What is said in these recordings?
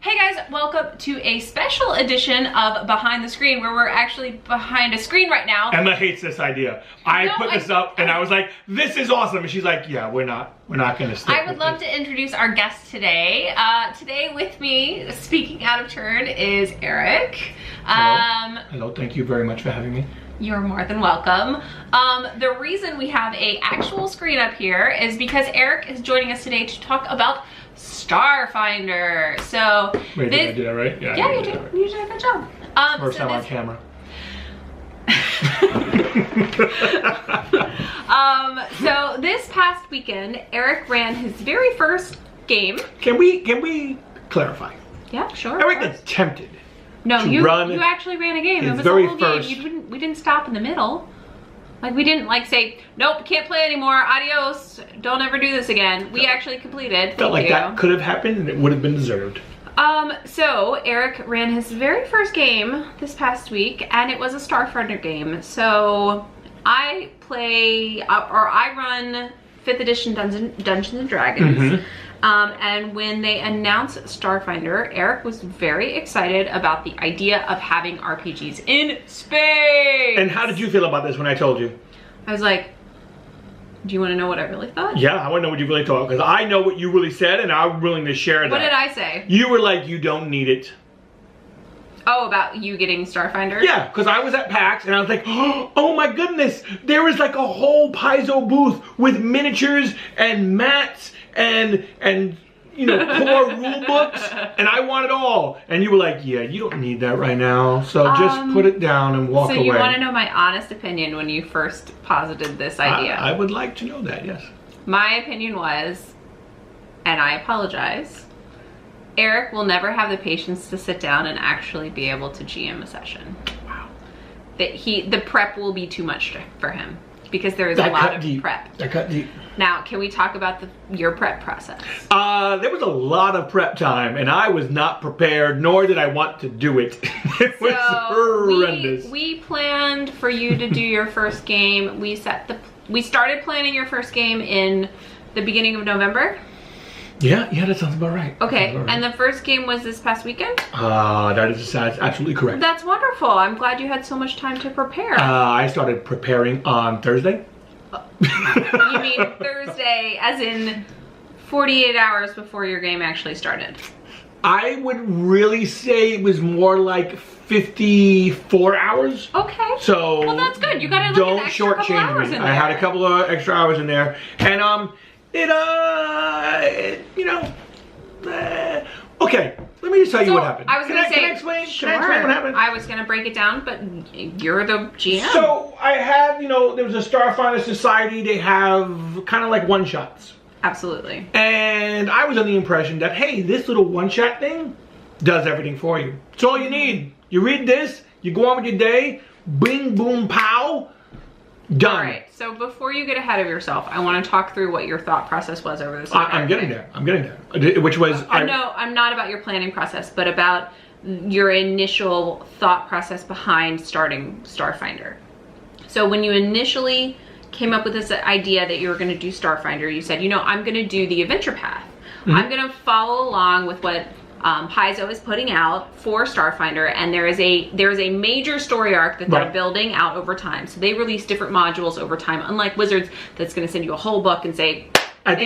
Hey guys, welcome to a special edition of Behind the Screen, where we're actually behind a screen right now. Emma hates this idea. I put this up and I was like, this is awesome. And she's like, yeah, we're not gonna stick I would love to introduce our guest today. Today with me, speaking out of turn, is Eric. Hello, thank you very much for having me. You're more than welcome. The reason we have a actual screen up here is because Eric is joining us today to talk about Starfinder. So, wait, did I do that right? Yeah, you did. Right. You did a good job. First time on camera. So this past weekend, Eric ran his very first game. Can we clarify? Yeah, sure. Eric attempted. No, you actually ran a game. It was a whole game. We didn't stop in the middle. Like, we didn't like say, nope, can't play anymore, adios, don't ever do this again. We actually completed. Felt like that could have happened and it would have been deserved. So Eric ran his very first game this past week, and it was a Starfinder game. So I run 5th edition Dungeons and Dragons. Mm-hmm. And when they announced Starfinder, Eric was very excited about the idea of having RPGs in space. And how did you feel about this when I told you? I was like, do you want to know what I really thought? Yeah, I want to know what you really thought, because I know what you really said and I'm willing to share that. What did I say? You were like, you don't need it. Oh, about you getting Starfinder? Yeah, because I was at PAX and I was like, oh my goodness, there is like a whole Paizo booth with miniatures and mats and you know, core rule books, and I want it all. And you were like, yeah, you don't need that right now, so just put it down and walk away. So you want to know my honest opinion when you first posited this idea? I would like to know that, yes. My opinion was, and I apologize, Eric will never have the patience to sit down and actually be able to GM a session. Wow. The prep will be too much for him, because there is a lot of prep. That cut deep. Now, can we talk about your prep process? There was a lot of prep time, and I was not prepared, nor did I want to do it. It was horrendous. We planned for you to do your first game. We started planning your first game in the beginning of November. Yeah, that sounds about right. Okay, and the first game was this past weekend? That is absolutely correct. That's wonderful. I'm glad you had so much time to prepare. I started preparing on Thursday. You mean Thursday as in 48 hours before your game actually started? I would really say it was more like 54 hours. Okay. So well, that's good. You got an extra couple hours in there. I had a couple of extra hours in there, and okay. Let me just tell you what happened. I was going to say, can I explain? Sure. Can I explain what happened? I was going to break it down, but you're the GM. So I had, there was a Starfinder Society. They have kind of like one-shots. Absolutely. And I was under the impression that, hey, this little one-shot thing does everything for you. It's all you need. You read this, you go on with your day, bing, boom, pow, done. All right, so before you get ahead of yourself, I want to talk through what your thought process was over this. I'm getting there. Which was... No, I'm not about your planning process, but about your initial thought process behind starting Starfinder. So when you initially came up with this idea that you were going to do Starfinder, you said, I'm going to do the adventure path. Mm-hmm. I'm going to follow along with what Paizo is putting out for Starfinder, and there is a major story arc that they're building out over time. So they release different modules over time, unlike Wizards that's going to send you a whole book and say, it's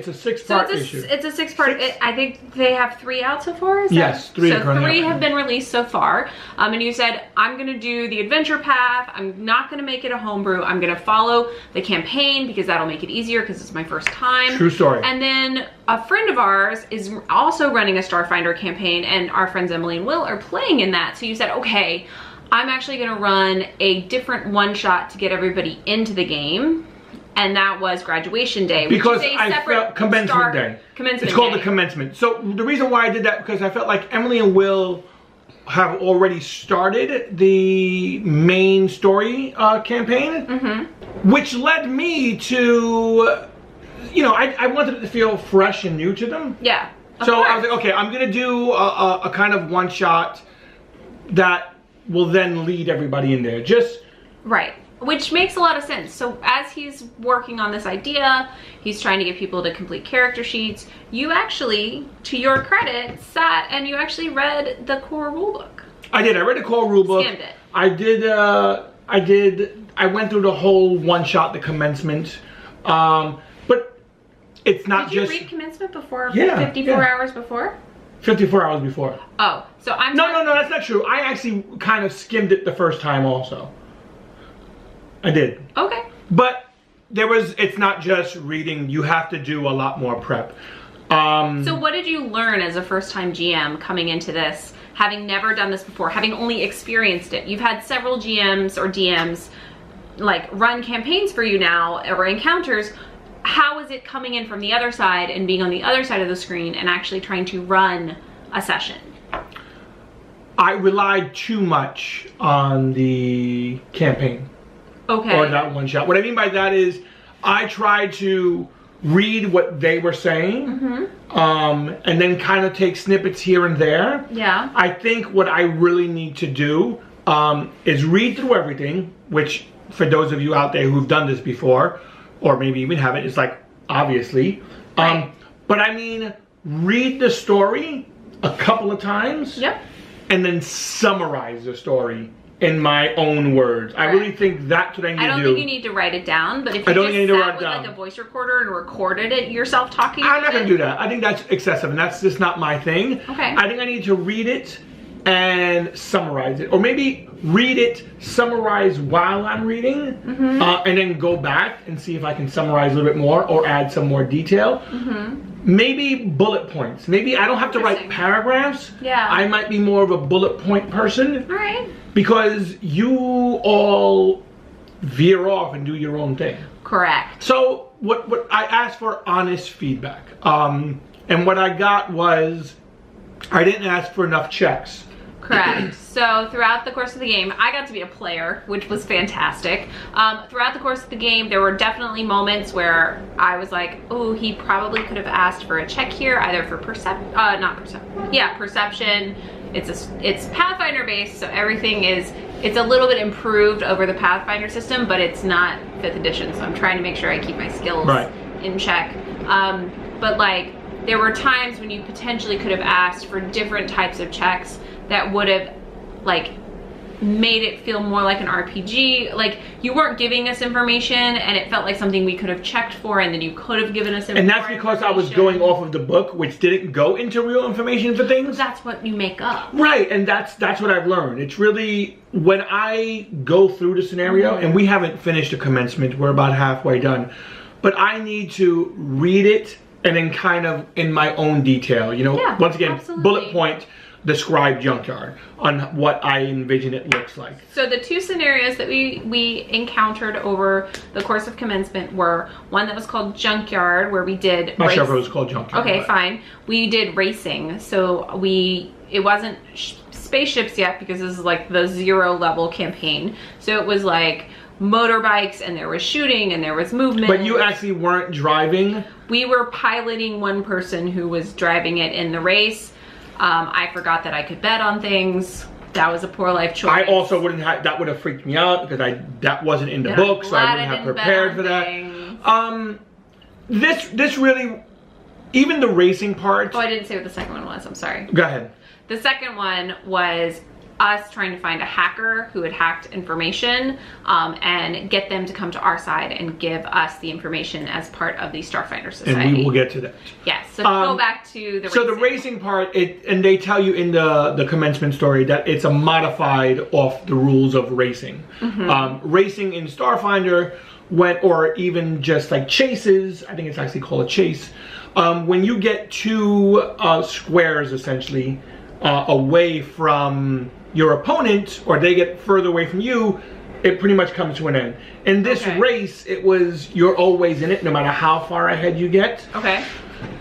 a six-part issue. It's a six-part. I think they have 3 out so far. Yes, 3. So 3 have been released so far. And you said, I'm going to do the adventure path. I'm not going to make it a homebrew. I'm going to follow the campaign because that'll make it easier because it's my first time. True story. And then a friend of ours is also running a Starfinder campaign, and our friends Emily and Will are playing in that. So you said, okay, I'm actually going to run a different one-shot to get everybody into the game. And that was graduation day, which is a separate commencement day. Commencement It's called day. the commencement. So the reason why I did that, because I felt like Emily and Will have already started the main story campaign, which led me to, I wanted it to feel fresh and new to them. Yeah. So I was like, okay, I'm gonna do a kind of one shot that will then lead everybody in there. Right. Which makes a lot of sense. So as he's working on this idea, he's trying to get people to complete character sheets. You actually, to your credit, sat and you actually read the core rulebook. I did. I read the core rulebook. Skimmed it. I went through the whole one-shot, the commencement. But it's not just... Did you read commencement before? Yeah. 54 hours before? 54 hours before. Oh, so I'm... No, that's not true. I actually kind of skimmed it the first time also. I did. Okay. But it's not just reading. You have to do a lot more prep. So what did you learn as a first-time GM coming into this, having never done this before, having only experienced it? You've had several GMs or DMs like run campaigns for you now or encounters. How is it coming in from the other side and being on the other side of the screen and actually trying to run a session? I relied too much on the campaign. Okay. Or that one shot. What I mean by that is I tried to read what they were saying, and then kind of take snippets here and there. Yeah. I think what I really need to do is read through everything, which for those of you out there who've done this before, or maybe even haven't, it's like, obviously. Right. But I mean, read the story a couple of times. Yep. And then summarize the story in my own words. Right. I really think that's what I need to do. I don't think you need to write it down, but if you just sat with like a voice recorder and recorded it yourself talking I'm not going to do that. I think that's excessive, and that's just not my thing. Okay. I think I need to read it and summarize it. Or maybe read it, summarize while I'm reading, and then go back and see if I can summarize a little bit more or add some more detail. Maybe bullet points. Maybe I don't have to write paragraphs. Yeah. I might be more of a bullet point person. All right. Because you all veer off and do your own thing. Correct. So what I asked for honest feedback. And what I got was I didn't ask for enough checks. Correct. So throughout the course of the game, I got to be a player, which was fantastic. Throughout the course of the game, there were definitely moments where I was like, oh, he probably could have asked for a check here, either for perception. It's Pathfinder based, so everything it's a little bit improved over the Pathfinder system, but it's not 5th edition, so I'm trying to make sure I keep my skills in check. But like, there were times when you potentially could have asked for different types of checks that would have like made it feel more like an RPG. Like, you weren't giving us information and it felt like something we could have checked for, and then you could have given us information. And that's because I was going off of the book, which didn't go into real information for things. That's what you make up. Right, and that's what I've learned. It's really, when I go through the scenario, and we haven't finished the commencement, we're about halfway done, but I need to read it and then kind of in my own detail, you know, once again, bullet point, describe junkyard on what I envision it looks like. So the two scenarios that we encountered over the course of commencement were one that was called junkyard, where we did not sure if it was called junkyard. Okay, fine. We did racing. So it wasn't spaceships yet, because this is like the 0 level campaign. So it was like motorbikes, and there was shooting, and there was movement. But you actually weren't driving? We were piloting one person who was driving it in the race. I forgot that I could bet on things. That was a poor life choice. I also wouldn't have, that would have freaked me out, because that wasn't in the book, so I wouldn't have prepared for that. This really, even the racing part. Oh, I didn't say what the second one was, I'm sorry. Go ahead. The second one was us trying to find a hacker who had hacked information, and get them to come to our side and give us the information as part of the Starfinder Society. And we will get to that. Yes, so go back to the racing. So the racing part, and they tell you in the commencement story that it's a modified off the rules of racing. Racing in Starfinder, or even just like chases, I think it's actually called a chase, when you get 2 squares essentially away from your opponent, or they get further away from you, it pretty much comes to an end. In this race, it was, you're always in it, no matter how far ahead you get. Okay.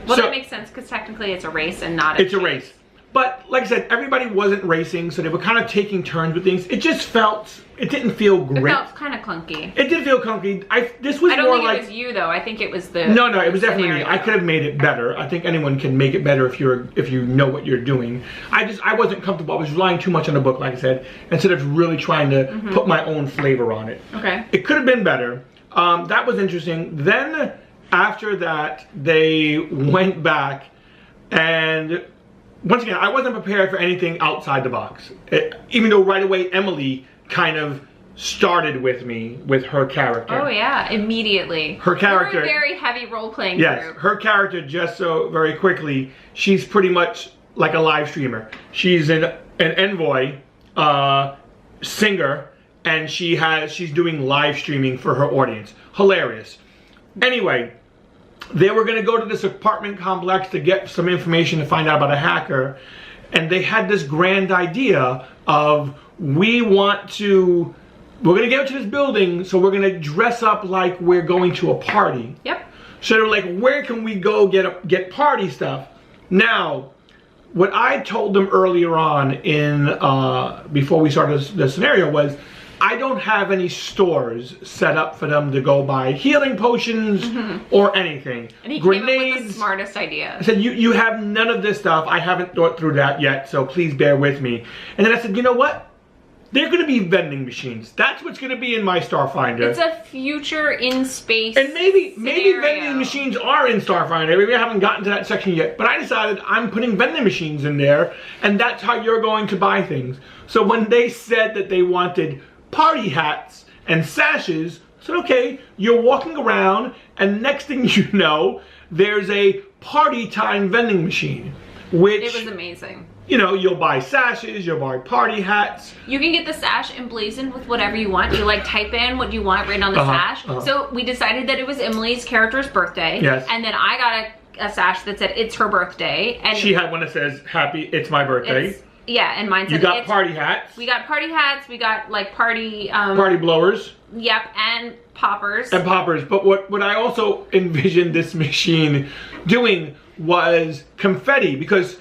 Well, So, that makes sense, because technically it's a race and not a It's a race. But like I said, everybody wasn't racing, so they were kind of taking turns with things. It just felt, it didn't feel great. It felt kind of clunky. It did feel clunky. This was I don't more think like, it was you though. I think it was the no, it was definitely me. scenario. I could have made it better. I think anyone can make it better if you know what you're doing. I wasn't comfortable. I was relying too much on the book, like I said, instead of really trying to put my own flavor on it. Okay. It could have been better. That was interesting. Then after that, they went back, and once again, I wasn't prepared for anything outside the box. Even though right away Emily kind of started with me with her character. Oh yeah, immediately. Her character. We're a very heavy role-playing Yes, group. her character, just so very quickly, she's pretty much like a live streamer. She's an envoy, singer, and she's doing live streaming for her audience. Hilarious. Anyway, they were going to go to this apartment complex to get some information to find out about a hacker, and they had this grand idea of, we're going to get to this building, so we're going to dress up like we're going to a party. Yep. So they're like, where can we go get party stuff? Now, what I told them earlier on before we started the scenario was, I don't have any stores set up for them to go buy healing potions or anything. And he Grenades. came up with the smartest idea. I said, you have none of this stuff. I haven't thought through that yet, so please bear with me. And then I said, you know what? They're going to be vending machines. That's what's going to be in my Starfinder. It's a future in space. And maybe scenario. vending machines are in Starfinder. Maybe I haven't gotten to that section yet. But I decided I'm putting vending machines in there, and that's how you're going to buy things. So when they said that they wanted party hats and sashes, I said, okay, you're walking around, and next thing you know, there's a party time vending machine. Which, it was amazing. You know, you'll buy sashes, you'll buy party hats. You can get the sash emblazoned with whatever you want. You like type in what you want written on the sash. So we decided that it was Emily's character's birthday. Yes. And then I got a sash that said it's her birthday. And she had one that says, happy, it's my birthday. Yeah, and mine said you got party hats. We got party hats. We got like party blowers. Yep, and poppers. And poppers. But what I also envisioned this machine doing was confetti, because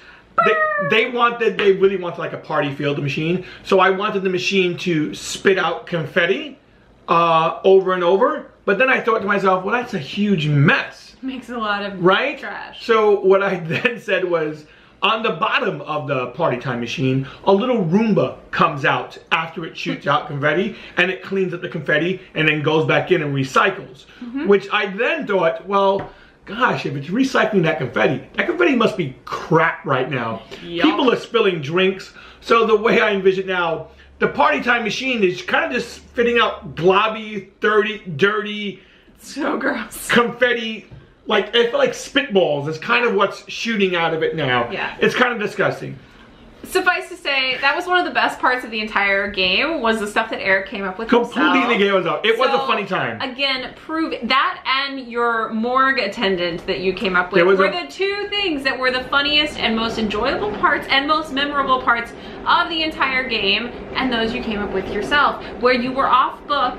they really wanted like a party field machine. So I wanted the machine to spit out confetti over and over. But then I thought to myself, well, that's a huge mess. Makes a lot of trash. So what I then said was, on the bottom of the party time machine, a little Roomba comes out after it shoots out confetti, and it cleans up the confetti and then goes back in and recycles. Which I then thought, well, gosh, if it's recycling that confetti must be crap right now. Yep. People are spilling drinks. So the way I envision now, the party time machine is kind of just spitting out globby, dirty, so gross confetti. Like, it felt like spitballs is kind of what's shooting out of it now. Yeah. It's kind of disgusting. Suffice to say, that was one of the best parts of the entire game, was the stuff that Eric came up with Completely himself. the game was up. It was a funny time. Again, prove that, and your morgue attendant that you came up with were the two things that were the funniest and most enjoyable parts and most memorable parts of the entire game, and those you came up with yourself, where you were off book,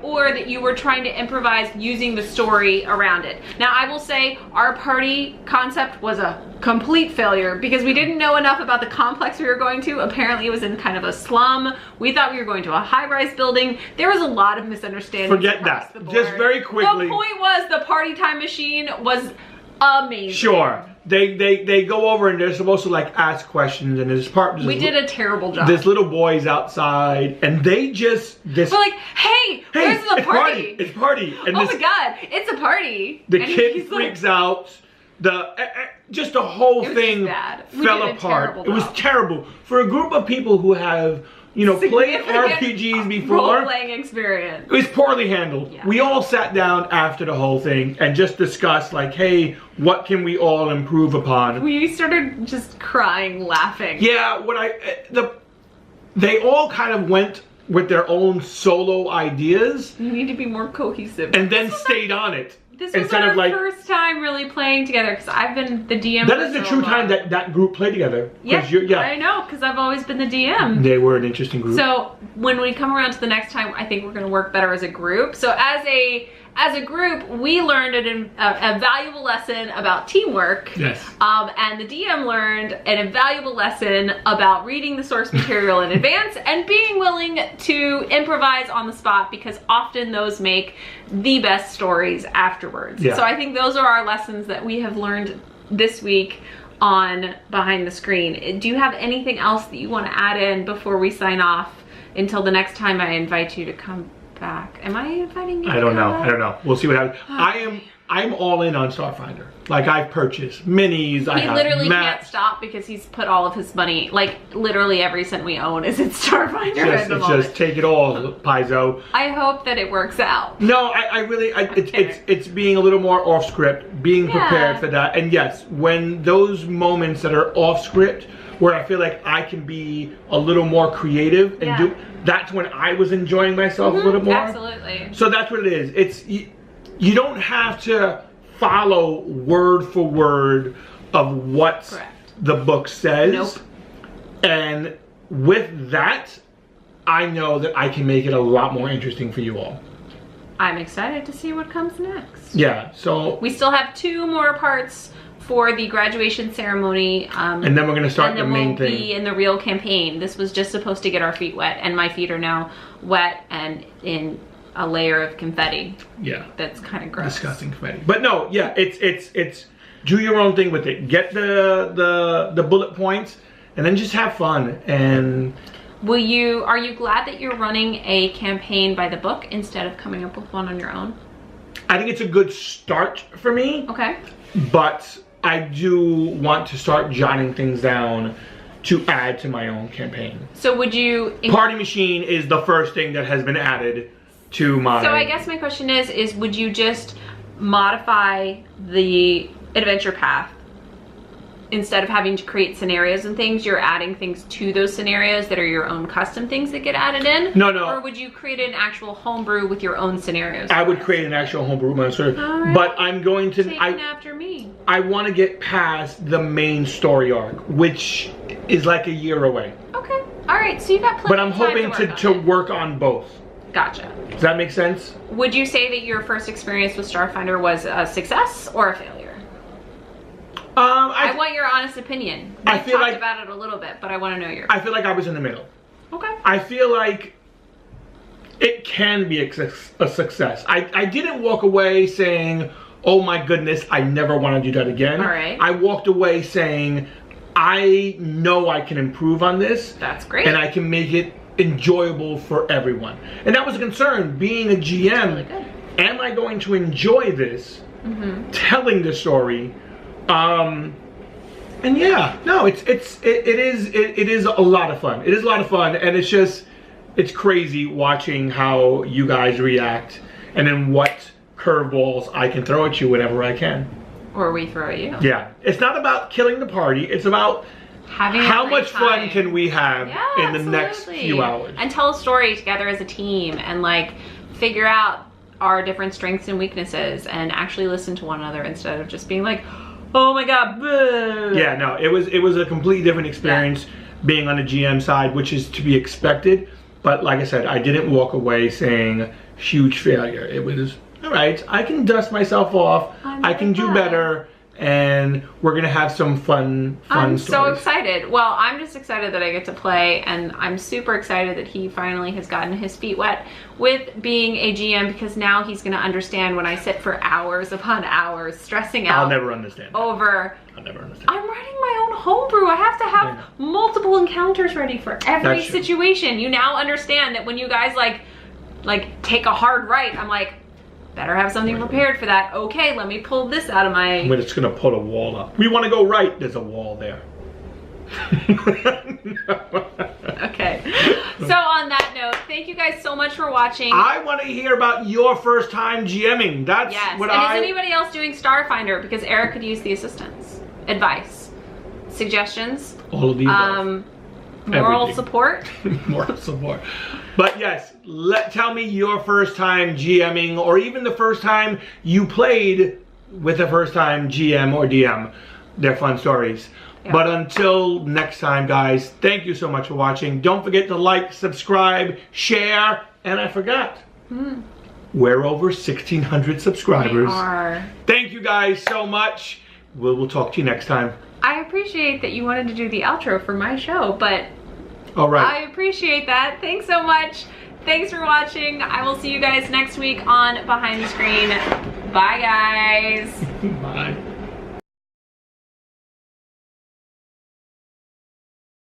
or that you were trying to improvise using the story around it. Now, I will say, our party concept was a complete failure because we didn't know enough about the complex we were going to. Apparently it was in kind of a slum. We thought we were going to a high-rise building. There was a lot of misunderstandings. Forget that. Just very quickly. The point was the party time machine was amazing. Sure. They go over and they're supposed to like ask questions, and there's part. We did a terrible job. There's little boys outside, and they just we're like, hey, where's the party? It's party. And oh my god, it's a party. The kid freaks out. Just the whole thing fell apart. It was terrible for a group of people who have, you know, played RPGs before. Role-playing experience. It was poorly handled. Yeah. We all sat down after the whole thing and just discussed, like, hey, what can we all improve upon? We started just crying, laughing. Yeah, they all kind of went with their own solo ideas. You need to be more cohesive. And then stayed on it. This was our first time really playing together, because I've been the DM. That is the true time that group played together. Yeah, I know, because I've always been the DM. They were an interesting group. So when we come around to the next time, I think we're going to work better as a group. So as as a group, we learned a valuable lesson about teamwork. Yes. And the DM learned an invaluable lesson about reading the source material in advance and being willing to improvise on the spot, because often those make the best stories afterwards. Yeah. So I think those are our lessons that we have learned this week on Behind the Screen. Do you have anything else that you want to add in before we sign off until the next time I invite you to come back? Am I inviting you? I don't know. We'll see what happens. I'm all in on Starfinder. Like, I've purchased minis. He literally can't stop because he's put all of his money, like literally every cent we own is in Starfinder at the moment. Just take it all, Paizo. I hope that it works out. No, I really, it's being a little more off script, being prepared for that. And yes, when those moments that are off script, where I feel like I can be a little more creative and do, that's when I was enjoying myself a little more. Absolutely. So that's what it is. It's, you don't have to follow word for word of what the book says. Nope. And with that, I know that I can make it a lot more interesting for you all. I'm excited to see what comes next. Yeah, so we still have 2 more parts for the graduation ceremony, and then we're gonna start the main thing. Be in the real campaign. This was just supposed to get our feet wet, and my feet are now wet and in a layer of confetti. Yeah, that's kind of gross. Disgusting confetti. But no, yeah, it's do your own thing with it. Get the bullet points, and then just have fun. And are you glad that you're running a campaign by the book instead of coming up with one on your own? I think it's a good start for me. Okay. But I do want to start jotting things down to add to my own campaign. So would you... Party Machine is the first thing that has been added to my... So I guess my question is would you just modify the adventure path? Instead of having to create scenarios and things, you're adding things to those scenarios that are your own custom things that get added in? No. Or would you create an actual homebrew with your own scenarios? I would create an actual homebrew monster, right. But I'm going to... after me. I want to get past the main story arc, which is like a year away. Okay. All right. So you got plenty But I'm of time hoping to work on both. Gotcha. Does that make sense? Would you say that your first experience with Starfinder was a success or a failure? I want your honest opinion. We talked about it a little bit, but I want to know your opinion. I feel like I was in the middle. Okay. I feel like it can be a success. I didn't walk away saying, oh my goodness, I never want to do that again. All right. I walked away saying, I know I can improve on this. That's great. And I can make it enjoyable for everyone. And that was a concern, being a GM. Really good. Am I going to enjoy this, telling the story? And yeah, no, it is a lot of fun. It is a lot of fun, and it's crazy watching how you guys react, and then what curveballs I can throw at you whenever I can. Or we throw at you. Yeah, it's not about killing the party. It's about having how much fun can we have in the next few hours, and tell a story together as a team, and like figure out our different strengths and weaknesses, and actually listen to one another instead of just being like, oh my god, boo. Yeah, no, it was a completely different experience being on the GM side, which is to be expected. But like I said, I didn't walk away saying huge failure. It was, all right, I can dust myself off. I can do better. And we're gonna have some fun stories. So excited. Well, I'm just excited that I get to play, and I'm super excited that he finally has gotten his feet wet with being a GM, because now he's gonna understand when I sit for hours upon hours stressing out. I'll never understand. I'll never understand. I'm writing my own homebrew. I have to have multiple encounters ready for every situation. You now understand that when you guys like take a hard right, I'm like, better have something prepared for that. Okay, let me pull this out of my... We're just gonna put a wall up. We want to go right. There's a wall there. Okay. So on that note, thank you guys so much for watching. I want to hear about your first time GMing. That's what is anybody else doing Starfinder? Because Eric could use the assistance, advice, suggestions. All of these. Moral support. Moral support. But yes, tell me your first time GMing, or even the first time you played with a first time GM or DM. They're fun stories. Yeah. But until next time, guys, thank you so much for watching. Don't forget to like, subscribe, share, and I forgot. We're over 1,600 subscribers. We are. Thank you guys so much. We'll talk to you next time. I appreciate that you wanted to do the outro for my show, but all right. I appreciate that. Thanks so much. Thanks for watching. I will see you guys next week on Behind the Screen. Bye, guys. Bye.